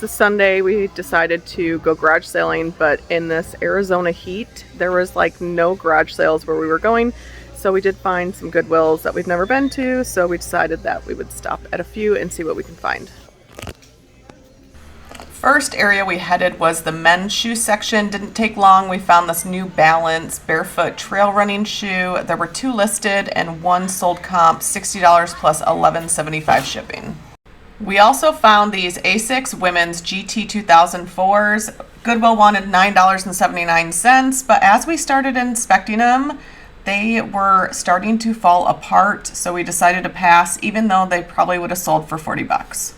It's a Sunday. We decided to go garage sailing, but in this Arizona heat, there was like no garage sales where we were going. So we did find some Goodwills that we've never been to, so we decided that we would stop at a few and see what we can find. First area we headed was the men's shoe section. Didn't take long. We found this New Balance barefoot trail running shoe. There were 2 listed and 1 sold comp, $60 plus $11.75 shipping. We also found these Asics women's GT 2004s. Goodwill wanted $9.79, but as we started inspecting them, they were starting to fall apart, so we decided to pass, even though they probably would have sold for 40 bucks.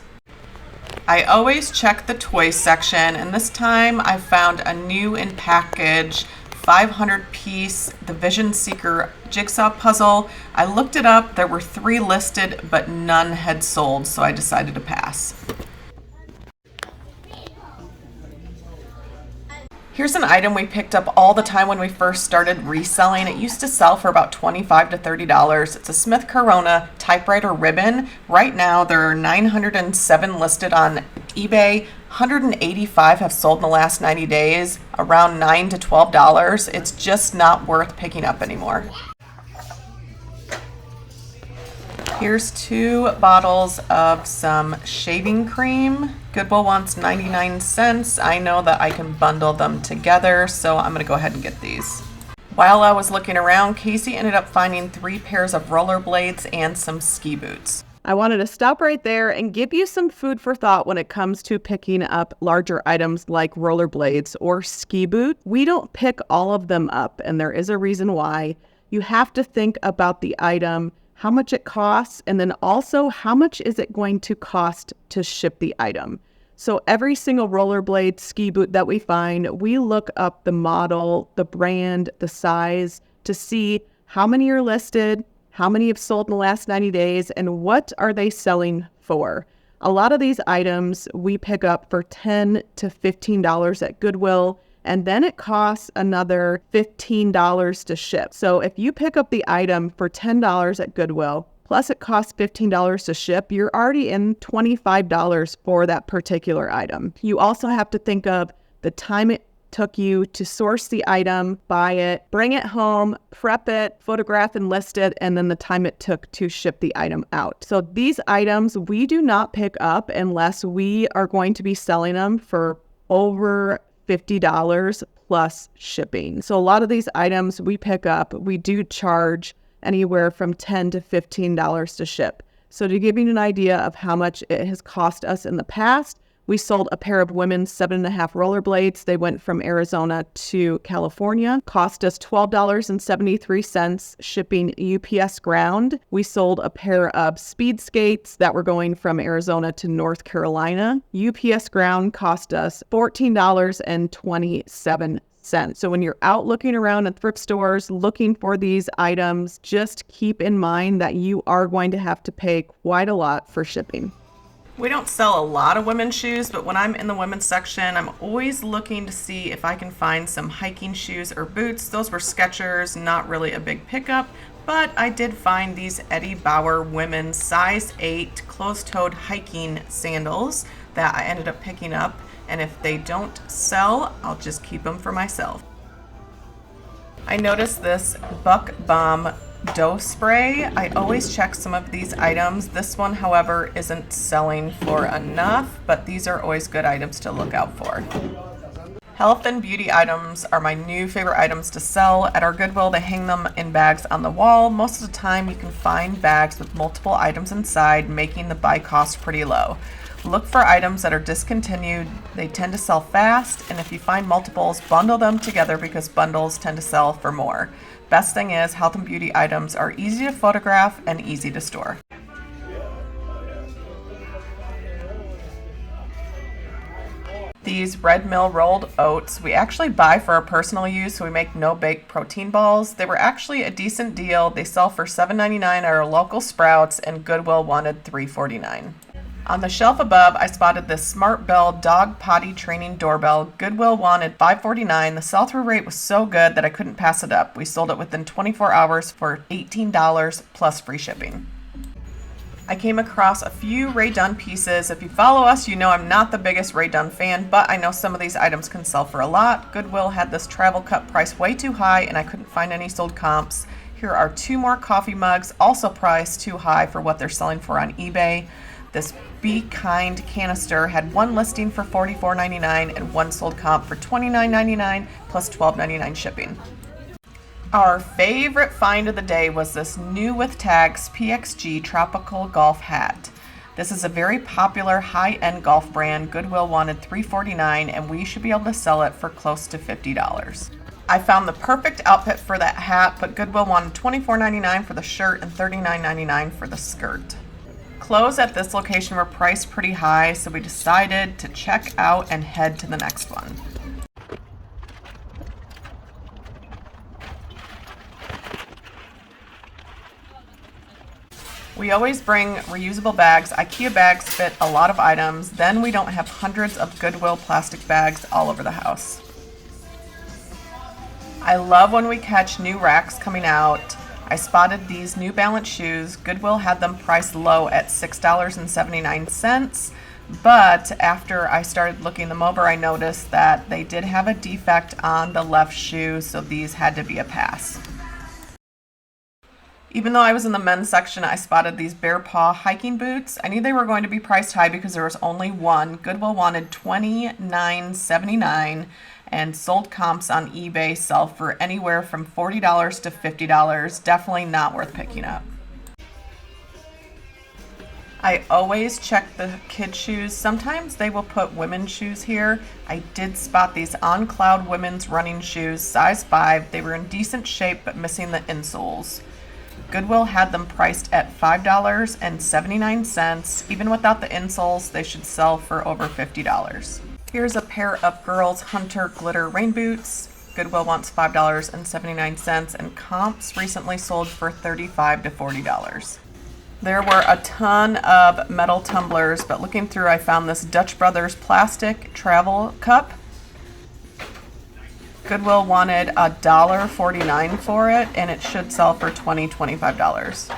I always check the toy section, and this time I found a new in package 500-piece The Vision Seeker jigsaw puzzle. I looked it up. There were 3 listed, but none had sold, so I decided to pass. Here's an item we picked up all the time when we first started reselling. It used to sell for about $25 to $30. It's a Smith Corona typewriter ribbon. Right now there are 907 listed on eBay. 185 have sold in the last 90 days, around $9 to $12. It's just not worth picking up anymore. Here's 2 bottles of some shaving cream. Goodwill wants 99 cents. I know that I can bundle them together, so I'm gonna go ahead and get these. While I was looking around, Casey ended up finding 3 pairs of rollerblades and some ski boots. I wanted to stop right there and give you some food for thought when it comes to picking up larger items like rollerblades or ski boot. We don't pick all of them up, and there is a reason why. You have to think about the item, how much it costs, and then also how much is it going to cost to ship the item. So every single rollerblade ski boot that we find, we look up the model, the brand, the size to see how many are listed, how many have sold in the last 90 days, and what are they selling for. A lot of these items we pick up for $10 to $15 at Goodwill, and then it costs another $15 to ship. So if you pick up the item for $10 at Goodwill, plus it costs $15 to ship, you're already in $25 for that particular item. You also have to think of the time it took you to source the item, buy it, bring it home, prep it, photograph and list it, and then the time it took to ship the item out. So these items we do not pick up unless we are going to be selling them for over $50 plus shipping. So a lot of these items we pick up, we do charge anywhere from $10 to $15 to ship. So to give you an idea of how much it has cost us in the past, we sold a pair of women's 7.5 rollerblades. They went from Arizona to California. Cost us $12.73 shipping UPS ground. We sold a pair of speed skates that were going from Arizona to North Carolina. UPS ground cost us $14.27. So when you're out looking around at thrift stores looking for these items, just keep in mind that you are going to have to pay quite a lot for shipping. We don't sell a lot of women's shoes, but when I'm in the women's section, I'm always looking to see if I can find some hiking shoes or boots. Those were Skechers, not really a big pickup, but I did find these Eddie Bauer women's size 8 closed-toed hiking sandals that I ended up picking up, and if they don't sell, I'll just keep them for myself. I noticed this Buck Bomb dough spray. I always check some of these items. This one, however, isn't selling for enough, but these are always good items to look out for. Health and beauty items are my new favorite items to sell. At our Goodwill, they hang them in bags on the wall. Most of the time, you can find bags with multiple items inside, making the buy cost pretty low. Look for items that are discontinued. They tend to sell fast, and if you find multiples, bundle them together because bundles tend to sell for more. Best thing is, health and beauty items are easy to photograph and easy to store. These Red Mill rolled oats we actually buy for our personal use, so we make no-bake protein balls. They were actually a decent deal. They sell for $7.99 at our local Sprouts, and Goodwill wanted $3.49. On the shelf above, I spotted this Smart Bell dog potty training doorbell. Goodwill wanted $5.49. The sell-through rate was so good that I couldn't pass it up. We sold it within 24 hours for $18 plus free shipping. I came across a few Rae Dunn pieces. If you follow us, you know I'm not the biggest Rae Dunn fan, but I know some of these items can sell for a lot. Goodwill had this travel cup priced way too high and I couldn't find any sold comps. Here are 2 more coffee mugs, also priced too high for what they're selling for on eBay. This Be Kind canister had 1 listing for $44.99 and 1 sold comp for $29.99 plus $12.99 shipping. Our favorite find of the day was this new with tags PXG Tropical Golf Hat. This is a very popular high-end golf brand. Goodwill wanted $349 and we should be able to sell it for close to $50. I found the perfect outfit for that hat, but Goodwill wanted $24.99 for the shirt and $39.99 for the skirt. Clothes at this location were priced pretty high, so we decided to check out and head to the next one. We always bring reusable bags. IKEA bags fit a lot of items. Then we don't have hundreds of Goodwill plastic bags all over the house. I love when we catch new racks coming out. I spotted these New Balance shoes. Goodwill had them priced low at $6.79, but after I started looking them over, I noticed that they did have a defect on the left shoe, so these had to be a pass. Even though I was in the men's section, I spotted these Bear Paw hiking boots. I knew they were going to be priced high because there was only one. Goodwill wanted $29.79 and sold comps on eBay sell for anywhere from $40 to $50. Definitely not worth picking up. I always check the kid shoes. Sometimes they will put women's shoes here. I did spot these On Cloud women's running shoes, size 5. They were in decent shape but missing the insoles. Goodwill had them priced at $5.79. Even without the insoles, they should sell for over $50. Here's a pair of girls' Hunter glitter rain boots. Goodwill wants $5.79 and comps recently sold for $35 to $40. There were a ton of metal tumblers, but looking through I found this Dutch Brothers plastic travel cup. Goodwill wanted $1.49 for it and it should sell for $20 to $25.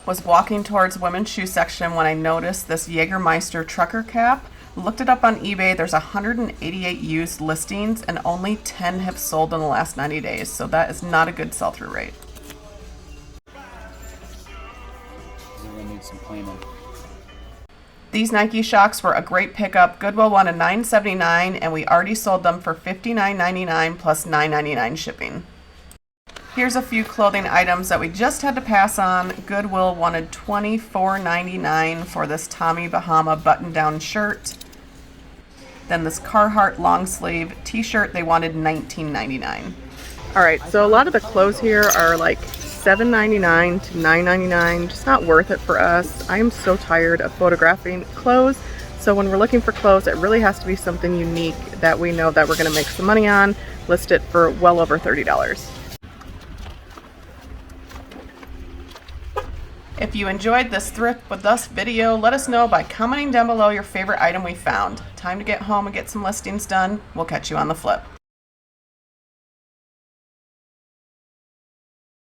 Was walking towards women's shoe section when I noticed this Jägermeister trucker cap. Looked it up on eBay. There's 188 used listings and only 10 have sold in the last 90 days, so that is not a good sell-through rate. We're gonna need some cleaning. These Nike Shox were a great pickup. Goodwill wanted $9.79 and we already sold them for $59.99 plus $9.99 shipping. Here's a few clothing items that we just had to pass on. Goodwill wanted $24.99 for this Tommy Bahama button-down shirt. Then this Carhartt long sleeve t-shirt, they wanted $19.99. All right, so a lot of the clothes here are like $7.99 to $9.99, just not worth it for us. I am so tired of photographing clothes. So when we're looking for clothes, it really has to be something unique that we know that we're gonna make some money on. List it for well over $30. If you enjoyed this Thrift with Us video, let us know by commenting down below your favorite item we found. Time to get home and get some listings done. We'll catch you on the flip.